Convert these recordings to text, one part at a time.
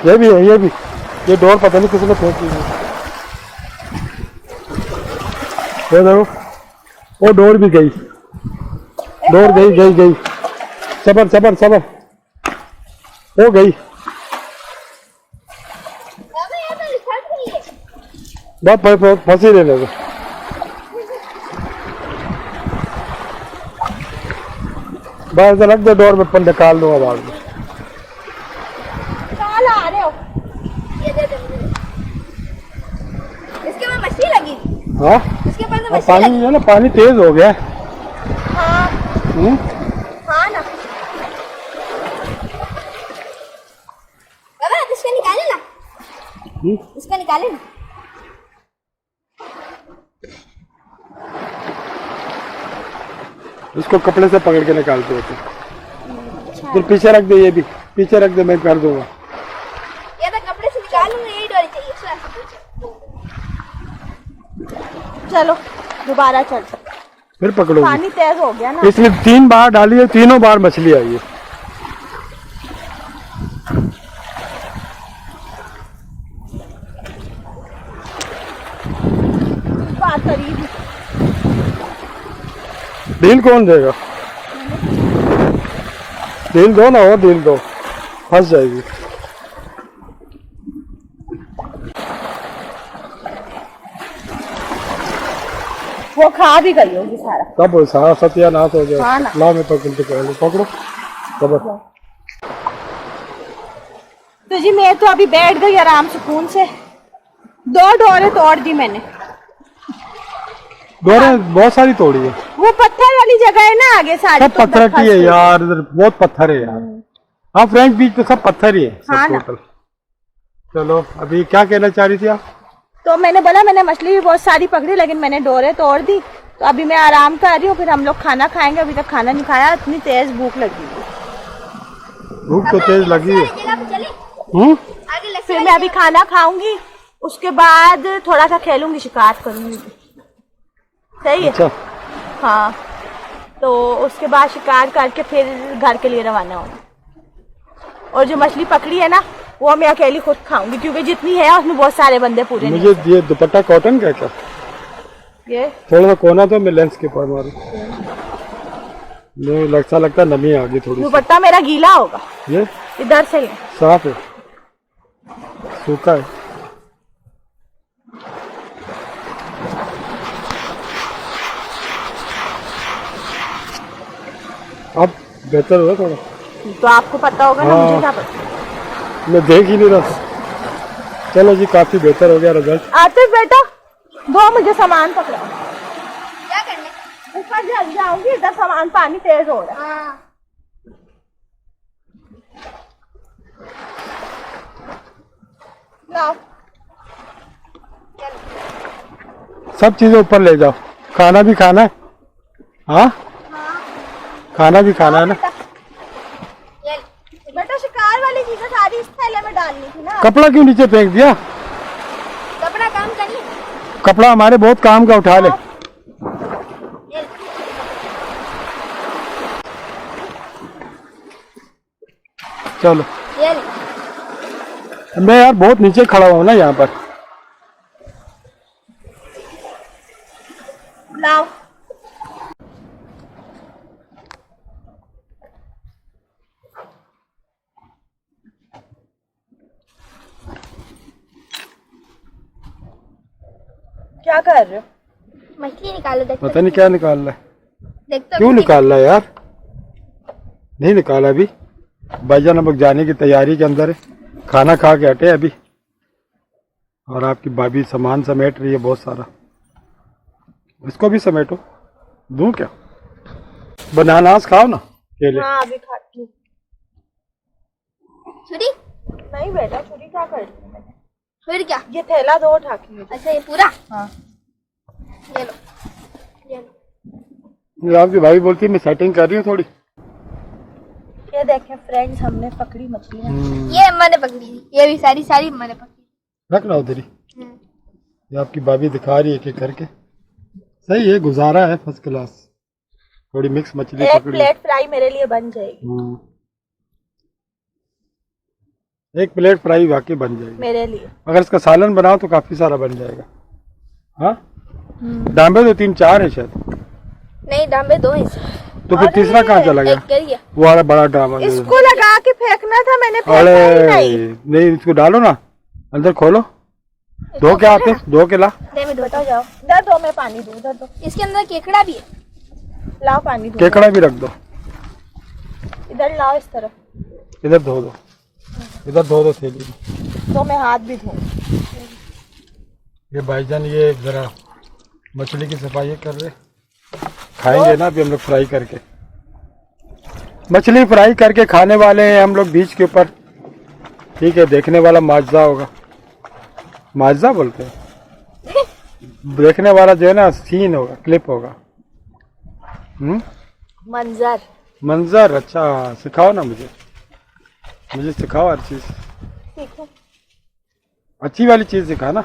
ये भी है, ये भी। ये डोर पता नहीं किसी ने फेंक दी है। ये देखो, वो डोर भी गई। डोर गई गई गई। सबर सबर सबर, हो गई। बहुत फंसी ले लगे। बस रख दो डोर में, निकाल दूंगा बाद में। आ रहे हो, ये दे दे मुझे। इसके में मछली लगी। हाँ, इसके ऊपर तो मछली पानी लगी। है ना, पानी तेज हो गया। हाँ हाँ ना, बाबा इसको निकाले ना, इसको निकाले ना। इसको कपड़े से पकड़ के निकालते होते। अच्छा। फिर पीछे रख दे, ये भी पीछे रख दे, मैं कर दूंगा। ये तो कपड़े से निकालूंगा, यही डोरी चाहिए। चलो दोबारा चल, फिर पकड़ोगे। पानी तेज हो गया ना। इसमें 3 बार डाली है, तीनों बार मछली आई है। बात करी ढील कौन देगा? ढील दो ना, और ढील दो, फंस जाएगी। वो खा भी गई होगी सारा। कब सारा सत्यानाश हो गया। हाँ ना। ला मैं पकड़ के पकड़ो, खबर। तो जी मैं तो अभी बैठ गई आराम सुकून से। 2 डोरे तोड़ दी मैंने। डोरे बहुत सारी तोड़ी है। वो पत्थर वाली जगह है ना आगे सारी, सब पत्थर की है यार, इधर बहुत पत्थर है यार। हाँ, फ्रेंच बीच पे सब पत्थर ही है, सब हाँ ना। टोटल। चलो, अभी क्या कहना चाह रही थी आप? तो मैंने बोला मैंने मछली भी बहुत सारी पकड़ी, लेकिन मैंने डोरे तोड़ दी। तो अभी मैं आराम कर रही हूँ, फिर हम लोग खाना खाएंगे। अभी तक खाना नहीं खाया, इतनी तेज भूख लगी है। भूख तो तेज लगी है। फिर मैं अभी खाना खाऊंगी, उसके बाद थोड़ा सा खेलूंगी, शिकार करूंगी। सही है। अच्छा। हाँ, तो उसके बाद शिकार करके फिर घर के लिए रवाना होंगी। और जो मछली पकड़ी है ना, वो मैं अकेली खुद खाऊंगी, क्योंकि जितनी है उसमें बहुत सारे बंदे पूरे नहीं। मुझे ये दुपट्टा कॉटन का क्या? ये थोड़ा सा कोना तो मैं लेंस के पास मारू। नहीं, अच्छा लगता नमी आ गई थोड़ी सी। दुपट्टा मेरा गीला होगा, ये इधर से ही। साफ है, सूखा है। अब बेहतर हुआ थोड़ा। तो आपको पता होगा ना, हाँ। मुझे क्या पता। मैं देख ही नहीं रहा। चलो जी, काफी बेहतर हो गया रिजल्ट। आतिफ बेटा, दो मुझे सामान पकड़ा। क्या करने? ऊपर जल जाऊंगी, इधर सामान, पानी तेज हो रहा है। लाओ। सब चीजें ऊपर ले जाओ, खाना भी खाना है। हाँ, खाना भी खाना है ना। बेटा शिकार वाली चीजें सारी इस थैले में डालनी थी ना। कपड़ा क्यों नीचे फेंक दिया? कपड़ा काम करिए। कपड़ा हमारे बहुत काम का, उठा ले। चलो, मैं यार बहुत नीचे खड़ा हूँ ना यहाँ पर। लाओ। क्या कर रहे हो? मछली निकालो। देखो, पता नहीं क्या निकाल रहा है। देख तो क्यों निकाल रहा है यार? नहीं निकाला अभी, भाईजान अब जाने की तैयारी के अंदर है। खाना खा के हटे अभी, और आपकी भाभी सामान समेट रही है बहुत सारा। इसको भी समेटो। दूं क्या? बनानास खाओ ना, केले। हाँ अभी खाती हूँ। छुरी? नहीं बेटा, छुरी क्या कर रही है? फिर क्या? ये थैला दो उठा के। अच्छा, ये पूरा? हाँ। ये लो, ये लो। ये आपकी भाभी बोलती है मैं सेटिंग कर रही हूँ थोड़ी। ये देखें फ्रेंड्स, हमने पकड़ी मछलियाँ। ये अम्मा ने पकड़ी थी, ये भी सारी सारी अम्मा ने पकड़ी। रख ला उधर ही। ये आपकी भाभी दिखा रही है कि करके। सही है, गुजारा है फर्स्ट क्लास। थोड़ी मिक्स मछली एक पकड़ी। प्लेट फ्राई मेरे लिए बन जाएगी। एक प्लेट फ्राई वाकई बन जाएगी। मेरे लिए। अगर इसका सालन बनाओ तो काफी सारा बन जाएगा। हाँ डांबे तो 3-4 है शायद। नहीं डांबे 2 हैं। तो फिर तीसरा कहाँ चला गया? एक गया। वो वाला बड़ा ड्रामा। इसको लगा के फेंकना था, मैंने फेंका ही अरे नहीं। नहीं इसको डालो ना अंदर, खोलो, धो के आते, धो के ला। दे मैं धोता जाओ इधर दो, मैं पानी दूं इधर दो। इसके अंदर केकड़ा भी है। लाओ पानी दो, केकड़ा भी रख दो, इधर लाओ इस तरफ। इधर धो दो, इधर धो दो थैली में। तो मैं हाथ भी धोऊं। ये भाईजान ये जरा मछली की सफाई कर रहे, खाएंगे ना अभी हम लोग फ्राई करके। मछली फ्राई करके खाने वाले हैं हम लोग बीच के ऊपर। ठीक है, देखने वाला माजा होगा, माजा बोलते हैं। देखने वाला जो है ना सीन होगा, क्लिप होगा। मंजर। मंजर। अच्छा सिखाओ ना मुझे सिखाओ हर चीज। सीखो। अच्छी वाली चीज सिखाना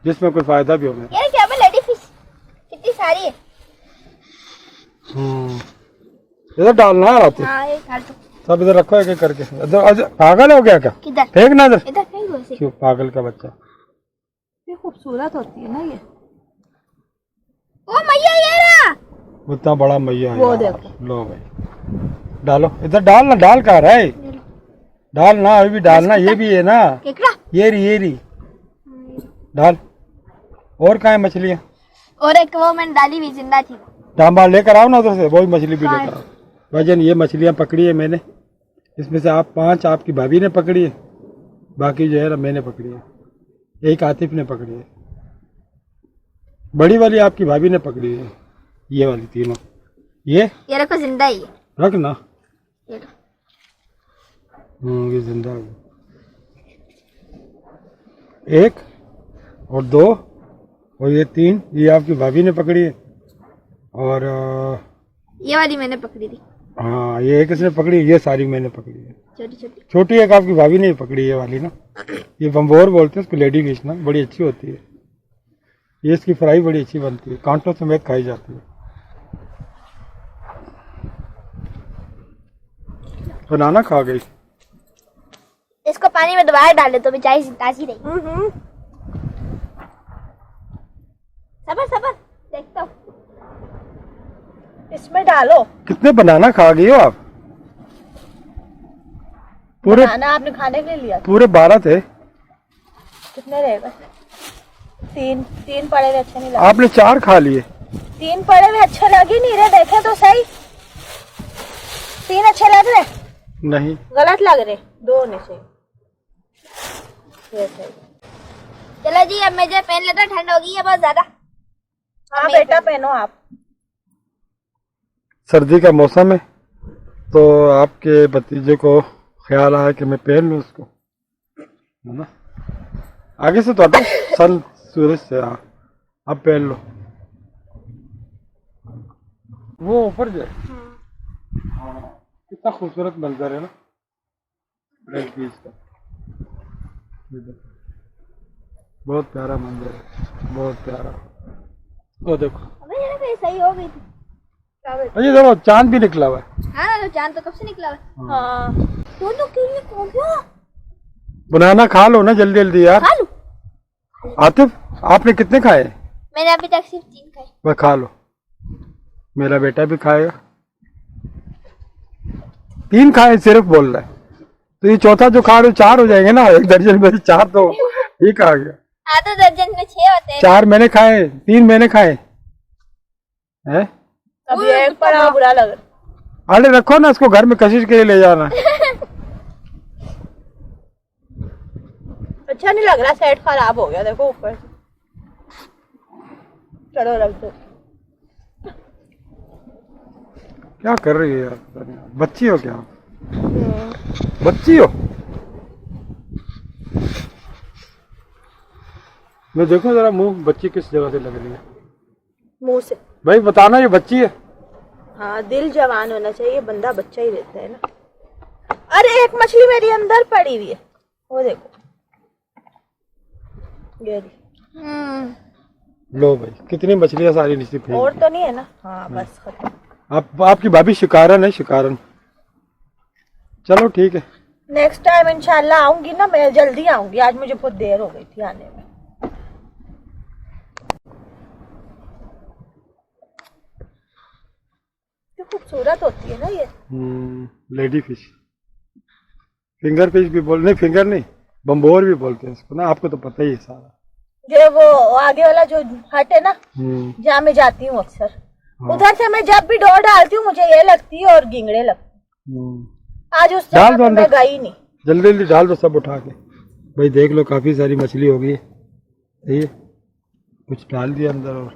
जिसमें कोई फायदा भी हो। यार क्या बोल लेडी फिश कितनी सारी है। इधर डालना है आते। हाँ ये डाल दो। सब इधर रखो एक एक करके। इधर पागल हो गया क्या? किधर? फेंकना इधर। इधर फेंक दो इसे। क्यों पागल का बच्चा। ये खूबसूरत होती है ना ये। ओ मैया ये रहा। उतना बड़ा मैया है वो यार। देखो। लो भाई डालो इधर, डालना, डाल कहाँ रहा है? डालना अभी भी डालना, ये भी है ना केकड़ा। ये रही डाल। और कहाँ है मछलियाँ? और एक वो मैंने डाली हुई जिंदा थी। डांबा लेकर आओ ना उधर से, वही मछली भी लेकर आओ। भाईजान ये मछलियाँ पकड़ी है मैंने, इसमें से आप 5 आपकी भाभी ने पकड़ी है, बाकी जो है ना मैंने पकड़ी है, एक आतिफ ने पकड़ी है, बड़ी वाली आपकी भाभी ने पकड़ी है, ये वाली तीनों। ये रखो जिंदा ही है। रख ना। ये लो। ये जिंदा है। 1 और 2 और ये 3 ये आपकी भाभी ने पकड़ी है। और ये वाली मैंने पकड़ी थी। हाँ ये एक इसने पकड़ी, ये सारी मैंने पकड़ी है। छोटी छोटी। छोटी एक आपकी भाभी ने ही पकड़ी है वाली ना। ये बम्बोर बोलते हैं इसको, लेडी फिश ना, बड़ी अच्छी होती है ये। इसकी फ्राई बड़ी अच्छी बनती है, कांटों समेत खाई जाती है। बनाना खा गई। इसको पानी में दोबारा डाल दे तो बेचारी ताजी रही। सबर सबर देखता हूँ। इसमें डालो। कितने बनाना खा गई हो आप? पूरे बनाना आपने खाने के लिए लिया था? पूरे 12 थे। कितने रहेगा? 3 पड़े हुए अच्छे नहीं लगे। आपने 4 खा लिए। 3 पड़े हुए अच्छे लगे नहीं रहे, देखे तो सही। 3 अच्छे लग रहे? नहीं गलत लग रहे, 2 होने चाहिए। ये सही। चलो जी अब मैं जो पहन लेता, ठंड हो गई है बहुत ज्यादा। हाँ बेटा पहनो आप। सर्दी का मौसम है तो आपके भतीजे को ख्याल आया कि मैं पहन लूँ उसको, है ना। आगे से तो सन सूरज से। हाँ अब पहन लो। वो ऊपर जाए। हाँ कितना खूबसूरत मंजर है ना ब्लैक बीच का। बहुत प्यारा मंजर है, बहुत प्यारा। वो देखो अबे सही हो गई थी। अरे देखो चांद भी निकला हुआ है। हाँ तो चांद तो कब से निकला हुआ है। हाँ दोनों के लिए कौन गया? बनाना खा लो ना जल्दी जल्दी यार। खा लूं। आतिफ आपने कितने खाए? मैंने अभी तक सिर्फ 3 खाए। वह खा लो, मेरा बेटा भी खाएगा। 3 खाए सिर्फ बोल रहा है, तो ये चौथा जो खा रहे हो 4 हो जाएंगे ना। 1 दर्जन में से 4 तो ठीक आ गया। आधा दर्जन में 6 होते हैं। 4 मैंने खाए, 3 मैंने खाए हैं। अभी एक पड़ा बुरा लग रहा। अरे रखो ना इसको, घर में कशिश के लिए ले जाना। अच्छा नहीं लग रहा, सेट खराब हो गया देखो ऊपर। चलो रख दो। क्या कर रही है यार, बच्ची हो क्या? बच्ची हो? मैं देखो जरा मुंह बच्ची किस जगह से लग रही है। मुंह से। भाई बताना ये बच्ची है। हाँ दिल जवान होना चाहिए, बंदा बच्चा ही रहता है ना। अरे एक मछली मेरी अंदर पड़ी हुई है, वो देखो। ये लो भाई कितनी मछलियां सारी नीचे फेंक और दी। तो नहीं है ना? हाँ बस खत्म। आपकी भाभी शिकारन है, शिकारन। चलो ठीक है। नेक्स्ट टाइम इंशाल्लाह आऊंगी ना, मैं जल्दी आऊंगी। आज मुझे बहुत देर हो गई थी आने में। तो खूबसूरत होती है ना ये। लेडी फिश, फिंगर फिश भी बोल, नहीं फिंगर नहीं, बम्बोर भी बोलते हैं इसको ना, आपको तो पता ही है सारा। ये वो आगे वाला जो हट है ना, जहाँ मैं जाती हूँ अक्सर, उधर से मैं जब भी डोर डालती हूँ मुझे ये लगती है और गिंगड़े लगते हैं। आज उस डाल दो जगह पे मैं गई नहीं। जल्दी जल्दी डाल दो सब उठा के। भाई देख लो काफी सारी मछली हो गई है, ये कुछ डाल दिया अंदर और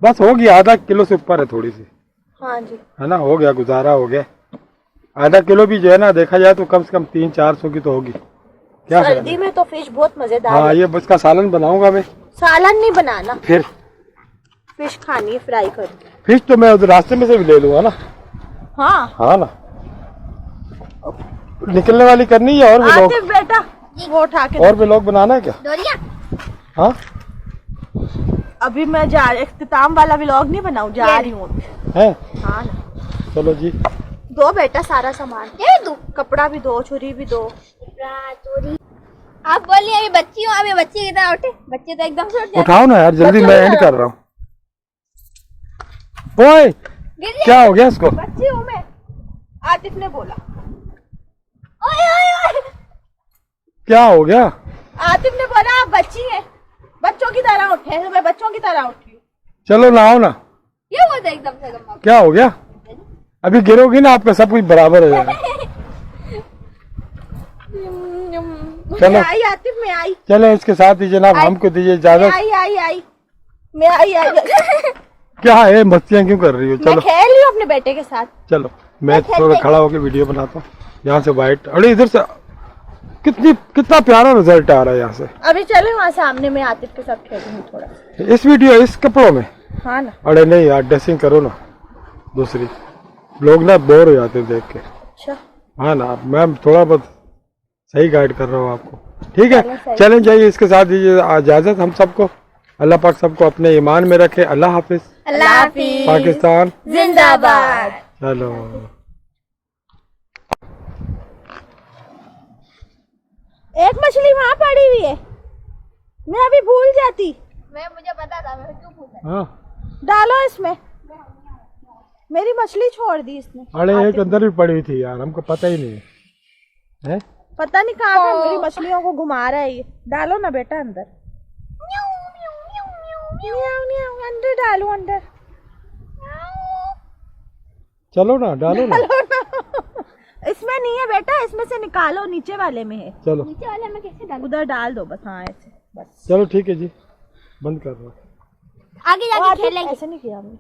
बस हो गया, आधा किलो से ऊपर है थोड़ी सी, हाँ जी, है ना, हो गया, गुजारा हो गया। आधा किलो भी जो है ना देखा जाए तो कम से कम 300-400 की तो होगी। क्या सर्दी में तो फिश बहुत मजेदार हाँ, है। ये बस का सालन बनाऊंगा मैं। सालन नहीं बनाना, फिर फिश खानी है फ्राई कर। फिश तो मैं उधर रास्ते में से भी ले लूंगा ना। हाँ हाँ ना, निकलने वाली करनी है और भी लोग, आतिफ बेटा वो उठा के और भी लोग बनाना है क्या? डोरिया हाँ अभी मैं जा इख्तिताम वाला व्लॉग नहीं बनाऊं, जा रही हूँ है, हाँ ना। चलो जी। दो बेटा सारा सामान, ये दो कपड़ा भी दो, छुरी भी दो। आप बोलिए अभी बच्ची हूँ, अभी बच्ची की तरह उठे, बच्चे तो एकदम से उठ जाते उठाओ ना यार जल्दी, मैं एंड कर रहा हूँ। ओए गिर जाए। क्या हो गया इसको? बच्ची हूँ मैं, आतिफ ने बोला। ओए ओए ओए क्या हो गया? आतिफ ने बोला आप बच्ची हैं, बच्चों की तरह उठे, तो मैं बच्चों की तरह उठी हूँ। चलो नहाओ ना। ये बोलते एकदम से गम्मा। क्या हो गया? अभी गिरोगी ना आपका सब कुछ बराबर हो जाएगा। चलो मैं आई आतिफ, मैं आई, चले इसके साथ ही जनाब हमको दीजिए मैं इजाजत। आई मैं आई। क्या है मस्तियाँ क्यों कर रही हो? मैं चलो खेल रही हूँ अपने बेटे के साथ। चलो मैं थोड़ा खड़ा होकर वीडियो बनाता हूँ यहाँ से। वाइट, अरे इधर से कितना प्यारा रिजल्ट आ रहा है यहाँ से। अभी चले वहाँ सामने, मैं आतिफ के साथ खेल रही हूँ थोड़ा। इस वीडियो इस कपड़ों में? हाँ ना। अरे नहीं यार, ड्रेसिंग करो ना दूसरी, लोग ना बोर हो जाते हैं देख के। अच्छा हाँ ना, मैं थोड़ा बहुत सही गाइड कर रहा हूँ आपको, ठीक चलो है। सही। चलें जाइए, इसके साथ दीजिए इजाजत हम सबको। अल्लाह पाक सबको अपने ईमान में रखे। अल्लाह हाफिज। अल्लाह हाफिज। पाकिस्तान जिंदाबाद। चलो। एक मछली वहाँ पड़ी हुई है, मैं अभी भूल जाती। मुझे पता था, मैं क्यों पूछा। हाँ डालो इसमें, मेरी मछली छोड़ दी इसने। अरे एक अंदर भी पड़ी हुई थी यार, हमको पता ही नहीं है। पता नहीं कहाँ पे मेरी मछलियों को घुमा रहा है ये। डालो ना बेटा अंदर, अंदर डालो, अंदर चलो ना, डालो ना। इसमें नहीं है बेटा, इसमें से निकालो, नीचे वाले में है। चलो नीचे वाले में कैसे डालूं? उधर डाल दो बस, हाँ ऐसे बस। चलो ठीक है जी, बंद कर रहा हूँ। आगे जाके खेलेंगे। ऐसे नहीं किया हमने।